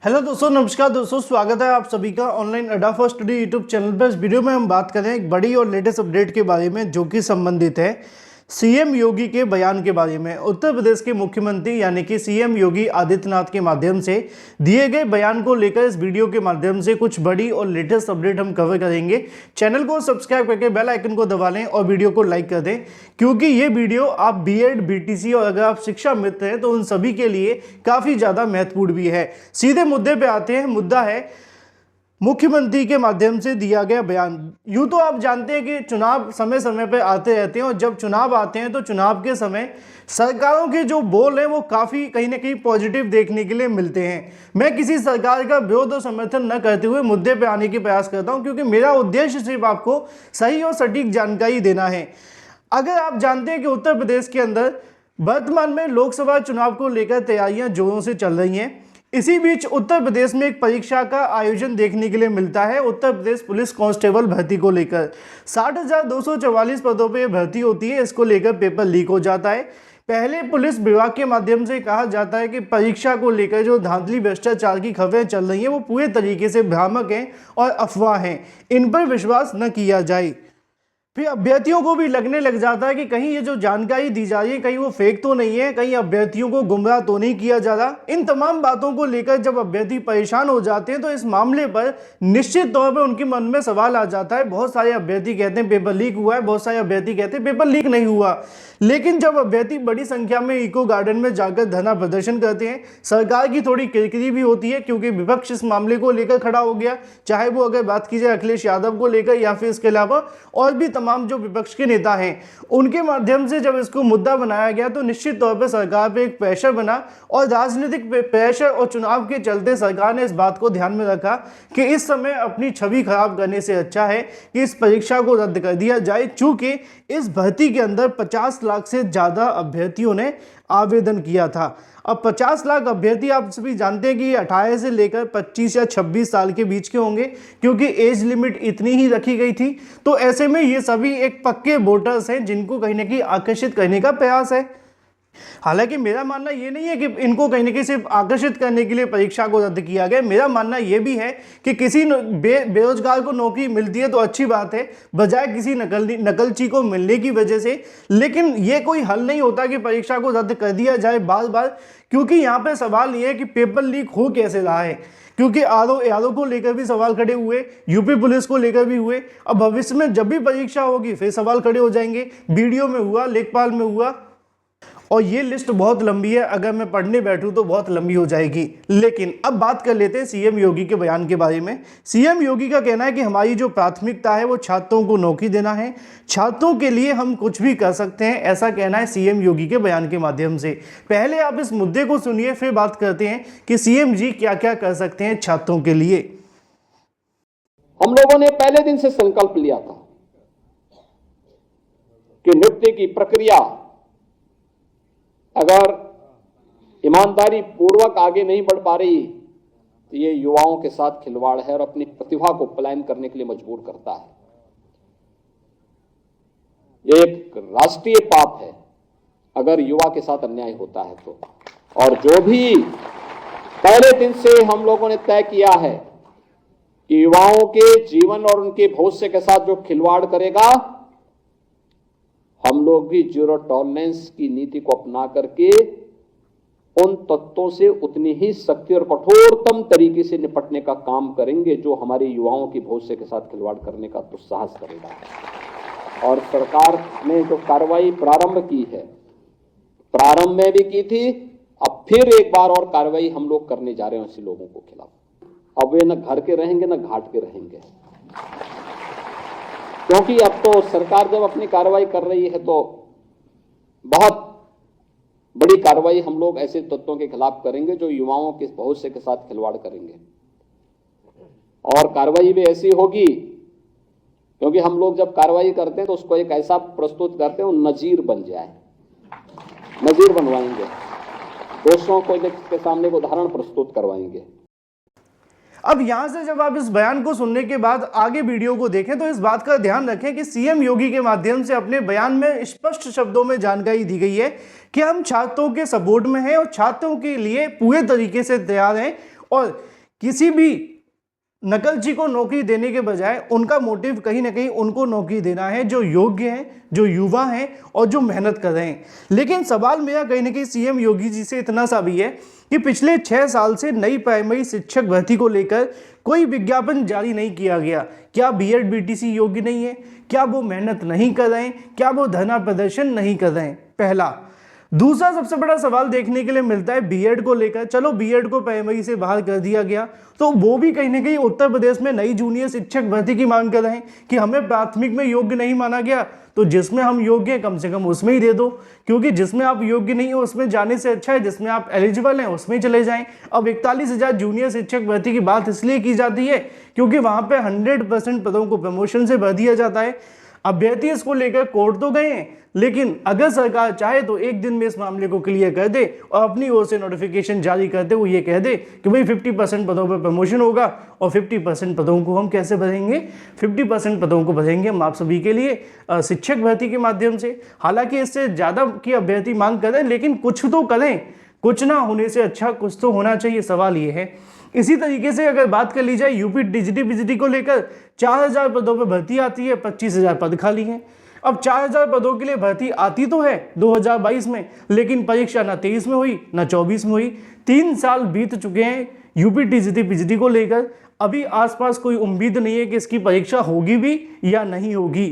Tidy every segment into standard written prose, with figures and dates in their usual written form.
Hello दोस्तों, नमस्कार दोस्तों, स्वागत है आप सभी का ऑनलाइन अड्डा फॉर स्टडी यूट्यूब चैनल पर। इस वीडियो में हम बात करें एक बड़ी और लेटेस्ट अपडेट के बारे में जो कि संबंधित है सीएम योगी के बयान के बारे में। उत्तर प्रदेश के मुख्यमंत्री यानी कि सीएम योगी आदित्यनाथ के माध्यम से दिए गए बयान को लेकर इस वीडियो के माध्यम से कुछ बड़ी और लेटेस्ट अपडेट हम कवर करेंगे। चैनल को सब्सक्राइब करके बेल आइकन को दबा लें और वीडियो को लाइक कर दें, क्योंकि ये वीडियो आप बीएड, बीटीसी और अगर आप शिक्षा मित्र हैं तो उन सभी के लिए काफ़ी ज़्यादा महत्वपूर्ण भी है। सीधे मुद्दे पर आते हैं। मुद्दा है मुख्यमंत्री के माध्यम से दिया गया बयान। यूं तो आप जानते हैं कि चुनाव समय समय पर आते रहते हैं और जब चुनाव आते हैं तो चुनाव के समय सरकारों के जो बोल हैं वो काफ़ी कहीं ना कहीं पॉजिटिव देखने के लिए मिलते हैं। मैं किसी सरकार का विरोध और समर्थन न करते हुए मुद्दे पर आने की प्रयास करता हूं, क्योंकि मेरा उद्देश्य सिर्फ आपको सही और सटीक जानकारी देना है। अगर आप जानते हैं कि उत्तर प्रदेश के अंदर वर्तमान में लोकसभा चुनाव को लेकर तैयारियां जोरों से चल रही हैं, इसी बीच उत्तर प्रदेश में एक परीक्षा का आयोजन देखने के लिए मिलता है। उत्तर प्रदेश पुलिस कांस्टेबल भर्ती को लेकर 60,244 पदों पर भर्ती होती है। इसको लेकर पेपर लीक हो जाता है। पहले पुलिस विभाग के माध्यम से कहा जाता है कि परीक्षा को लेकर जो धांधली भ्रष्टाचार की खबरें चल रही हैं वो पूरे तरीके से भ्रामक हैं और अफवाह हैं, इन पर विश्वास न किया जाए। फिर अभ्यर्थियों को भी लगने लग जाता है कि कहीं ये जो जानकारी दी जा रही है कहीं वो फेक तो नहीं है, कहीं अभ्यर्थियों को गुमराह तो नहीं किया जा रहा। इन तमाम बातों को लेकर जब अभ्यर्थी परेशान हो जाते हैं तो इस मामले पर निश्चित तौर पर उनके मन में सवाल आ जाता है। बहुत सारे अभ्यर्थी कहते हैं पेपर लीक हुआ है, बहुत सारे अभ्यर्थी कहते हैं पेपर लीक नहीं हुआ। लेकिन जब अभ्यर्थी बड़ी संख्या में इको गार्डन में जाकर धरना प्रदर्शन करते हैं, सरकार की थोड़ी किरकिरी भी होती है, क्योंकि विपक्ष इस मामले को लेकर खड़ा हो गया। चाहे वो अगर बात की जाए अखिलेश यादव को लेकर या फिर इसके अलावा और भी तमाम जो विपक्ष के नेता हैं, उनके माध्यम से जब इसको मुद्दा बनाया गया तो निश्चित तौर पर सरकार पे एक प्रेशर बना और राजनीतिक प्रेशर और चुनाव के चलते सरकार ने इस बात को ध्यान में रखा कि इस समय अपनी छवि खराब करने से अच्छा है कि इस परीक्षा को रद्द कर दिया जाए। चूंकि इस भर्ती के अंदर 50 लाख से ज़्यादा अभ्यर्थियों ने आवेदन किया था। अब 50 लाख अभ्यर्थी आप सभी जानते हैं कि 18 से लेकर 25 या 26 साल के बीच के होंगे, क्योंकि एज लिमिट इतनी ही रखी गई थी। तो ऐसे में ये सभी एक पक्के वोटर्स हैं जिनको कहीं ना कहीं आकर्षित करने का प्रयास है। हालांकि मेरा मानना ये नहीं है कि इनको कहीं ना कहीं सिर्फ आकर्षित करने के लिए परीक्षा को रद्द किया गया। मेरा मानना ये भी है कि किसी बेरोजगार को नौकरी मिलती है तो अच्छी बात है, बजाय किसी नकलची को मिलने की वजह से। लेकिन ये कोई हल नहीं होता कि परीक्षा को रद्द कर दिया जाए बार बार, क्योंकि यहाँ पे सवाल ये है कि पेपर लीक हो कैसे रहा है। क्योंकि आरओ को लेकर भी सवाल खड़े हुए, यूपी पुलिस को लेकर भी हुए। अब भविष्य में जब भी परीक्षा होगी फिर सवाल खड़े हो जाएंगे। बीडीओ में हुआ, लेखपाल में हुआ, और ये लिस्ट बहुत लंबी है। अगर मैं पढ़ने बैठूं तो बहुत लंबी हो जाएगी। लेकिन अब बात कर लेते हैं सीएम योगी के बयान के बारे में। सीएम योगी का कहना है कि हमारी जो प्राथमिकता है वो छात्रों को नौकरी देना है, छात्रों के लिए हम कुछ भी कर सकते हैं, ऐसा कहना है सीएम योगी के बयान के माध्यम से। पहले आप इस मुद्दे को सुनिए, फिर बात करते हैं कि सीएम जी क्या क्या कर सकते हैं छात्रों के लिए। हम लोगों ने पहले दिन से संकल्प लिया था कि नियुक्ति की प्रक्रिया अगर ईमानदारी पूर्वक आगे नहीं बढ़ पा रही तो ये युवाओं के साथ खिलवाड़ है और अपनी प्रतिभा को पलायन करने के लिए मजबूर करता है। ये एक राष्ट्रीय पाप है अगर युवा के साथ अन्याय होता है तो। और जो भी पहले दिन से हम लोगों ने तय किया है कि युवाओं के जीवन और उनके भविष्य के साथ जो खिलवाड़ करेगा, हम लोग भी जीरो टॉलरेंस की नीति को अपना करके उन तत्वों से उतनी ही सख्ती और कठोरतम तरीके से निपटने का काम करेंगे जो हमारे युवाओं के भविष्य के साथ खिलवाड़ करने का दुस्साहस करेगा। और सरकार ने जो कार्रवाई प्रारंभ की है, प्रारंभ में भी की थी, अब फिर एक बार और कार्रवाई हम लोग करने जा रहे हैं ऐसे लोगों को खिलाफ। अब वे न घर के रहेंगे न घाट के रहेंगे, क्योंकि अब तो सरकार जब अपनी कार्रवाई कर रही है तो बहुत बड़ी कार्रवाई हम लोग ऐसे तत्वों के खिलाफ करेंगे जो युवाओं के भविष्य के साथ खिलवाड़ करेंगे। और कार्रवाई भी ऐसी होगी, क्योंकि हम लोग जब कार्रवाई करते हैं तो उसको एक ऐसा प्रस्तुत करते हैं वो नजीर बन जाए, नजीर बनवाएंगे, दोषों को के सामने उदाहरण प्रस्तुत करवाएंगे। अब यहां से जब आप इस बयान को सुनने के बाद आगे वीडियो को देखें तो इस बात का ध्यान रखें कि सीएम योगी के माध्यम से अपने बयान में स्पष्ट शब्दों में जानकारी दी गई है कि हम छात्रों के सपोर्ट में हैं और छात्रों के लिए पूरे तरीके से तैयार हैं। और किसी भी नकलची को नौकरी देने के बजाय उनका मोटिव कहीं ना कहीं उनको नौकरी देना है जो योग्य हैं, जो युवा हैं और जो मेहनत कर रहे हैं। लेकिन सवाल मेरा कहीं ना कहीं सीएम योगी जी से इतना सा भी है कि पिछले 6 साल से नई प्राइमरी शिक्षक भर्ती को लेकर कोई विज्ञापन जारी नहीं किया गया। क्या बीएड बीटीसी योग्य नहीं है? क्या वो मेहनत नहीं कर रहे हैं? क्या वो धरना प्रदर्शन नहीं कर रहे हैं? पहला। दूसरा सबसे बड़ा सवाल देखने के लिए मिलता है बीएड को लेकर। चलो बीएड को प्राइमरी से बाहर कर दिया गया, तो वो भी कहीं ना कहीं उत्तर प्रदेश में नई जूनियर शिक्षक भर्ती की मांग कर रहे हैं कि हमें प्राथमिक में योग्य नहीं माना गया, तो जिसमें हम योग्य हैं कम से कम उसमें ही दे दो, क्योंकि जिसमें आप योग्य नहीं हो उसमें जाने से अच्छा है जिसमें आप एलिजिबल हैं उसमें चले जाएं। अब 41,000 जूनियर शिक्षक भर्ती की बात इसलिए की जाती है क्योंकि वहां पे 100% पदों को प्रमोशन से भर दिया जाता है। अभ्यर्थी इसको लेकर कोर्ट तो गए हैं, लेकिन अगर सरकार चाहे तो एक दिन में इस मामले को क्लियर कर दे और अपनी ओर से नोटिफिकेशन जारी करते हुए ये कह दे कि भाई 50% पदों पर प्रमोशन होगा और 50% पदों को हम कैसे भरेंगे? 50% पदों को भरेंगे हम आप सभी के लिए शिक्षक भर्ती के माध्यम से। हालांकि इससे ज़्यादा की अभ्यर्थी मांग करें, लेकिन कुछ तो करें, कुछ ना होने से अच्छा कुछ तो होना चाहिए, सवाल ये है। इसी तरीके से अगर बात कर ली जाए यूपी टीजीटी पीजीटी को लेकर 4,000 पदों पर भर्ती आती है, 25,000 पद खाली हैं। अब 4,000 पदों के लिए भर्ती आती तो है 2022 में, लेकिन परीक्षा ना 23 में हुई ना 24 में हुई। 3 साल बीत चुके हैं यूपी टीजीटी पीजीटी को लेकर, अभी आसपास कोई उम्मीद नहीं है कि इसकी परीक्षा होगी भी या नहीं होगी।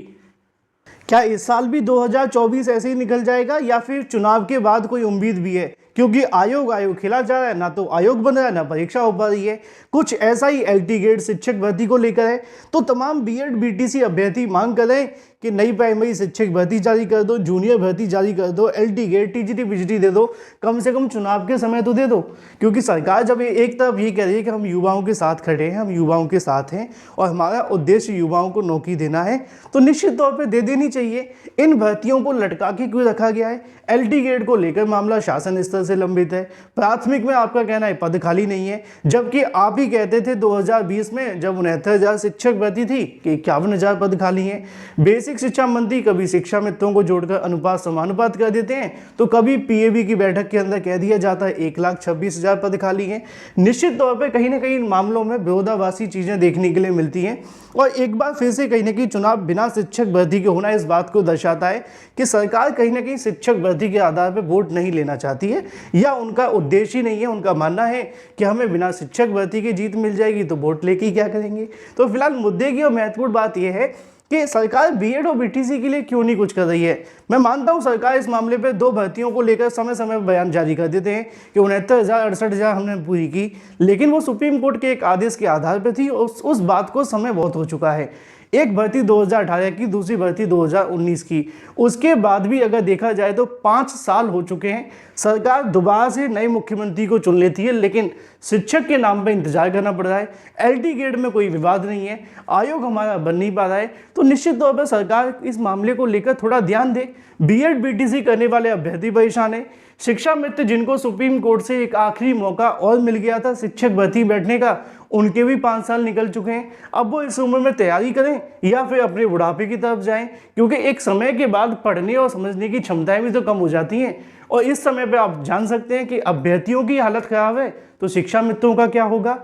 क्या इस साल भी 2024 ऐसे ही निकल जाएगा या फिर चुनाव के बाद कोई उम्मीद भी है? क्योंकि आयोग खिला जा रहा है, ना तो आयोग बन रहा है ना परीक्षा हो पा रही है। कुछ ऐसा ही एलटी गेट शिक्षक भर्ती को लेकर है। तो तमाम बीएड बीटीसी अभ्यर्थी मांग कर रहे हैं कि नई प्राइमरी शिक्षक भर्ती जारी कर दो, जूनियर भर्ती जारी कर दो, एलटी गेट टीजीटी पीजीटी दे दो, कम से कम चुनाव के समय तो दे दो। क्योंकि सरकार जब एक तरफ ये कह रही है कि हम युवाओं के साथ खड़े हैं, हम युवाओं के साथ हैं और हमारा उद्देश्य युवाओं को नौकरी देना है, तो निश्चित तौर पर दे देनी चाहिए। इन भर्तियों को लटका के क्यों रखा गया है? एलटी गेट को लेकर मामला शासन स्तर से लंबित है। प्राथमिक में आपका कहना है पद खाली नहीं है, जबकि आप ही कहते थे 2020 में जब 69,000 शिक्षक भर्ती थी कि 51,000 पद खाली हैं। बेसिक शिक्षा मंत्री कभी शिक्षा मित्रों को जोड़कर अनुपात समानुपात कर देते हैं, तो कभी पीएबी की बैठक के अंदर कह दिया जाता है 1,26,000 पद खाली हैं। निश्चित तौर पर कहीं ना कहीं इन मामलों में विरोधाभासी चीजें देखने के लिए मिलती हैं और एक बार फिर से कहीं ना कहीं चुनाव बिना शिक्षक भर्ती के होना इस बात को दर्शाता है कि सरकार कहीं ना कहीं शिक्षक भर्ती के आधार पर वोट नहीं लेना चाहती है या उनका उद्देश्य ही नहीं है। उनका मानना है कि हमें बिना शिक्षक भर्ती के जीत मिल जाएगी तो वोट लेके क्या करेंगे। तो फिलहाल मुद्दे की और महत्वपूर्ण बात यह है कि सरकार बीएड और बीटीसी के लिए क्यों नहीं कुछ कर रही है। मैं मानता हूं सरकार इस मामले पे 2 भर्तियों को लेकर समय समय पर बयान जारी कर देते हैं कि 69,000 68,000 हमने पूरी की, लेकिन वो सुप्रीम कोर्ट के एक आदेश के आधार पर थी। उस बात को समय बहुत हो चुका है। एक भर्ती 2018 की, दूसरी भर्ती 2019 की। उसके बाद भी अगर देखा जाए तो 5 साल हो चुके हैं। सरकार दोबारा से नए मुख्यमंत्री को चुन लेती है, लेकिन शिक्षक के नाम पर इंतजार करना पड़ रहा है। एलटी गेट में कोई विवाद नहीं है, आयोग हमारा बन नहीं पा रहा है, तो निश्चित तौर पर सरकार इस मामले को लेकर थोड़ा ध्यान दे। बीएड बीटीसी करने वाले अभ्यर्थी परेशान है। शिक्षा मित्र जिनको सुप्रीम कोर्ट से एक आखिरी मौका और मिल गया था शिक्षक भर्ती बैठने का, उनके भी 5 साल निकल चुके हैं। अब वो इस उम्र में तैयारी करें या फिर अपने बुढ़ापे की तरफ जाएं, क्योंकि एक समय के बाद पढ़ने और समझने की क्षमताएं भी तो कम हो जाती हैं। और इस समय पे आप जान सकते हैं कि अभ्यर्थियों की हालत खराब है तो शिक्षा मित्रों का क्या होगा।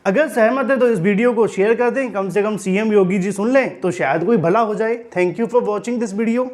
अगर सहमत है तो इस वीडियो को शेयर कर दें, कम से कम सीएम योगी जी सुन लें तो शायद कोई भला हो जाए। Thank you for watching this video.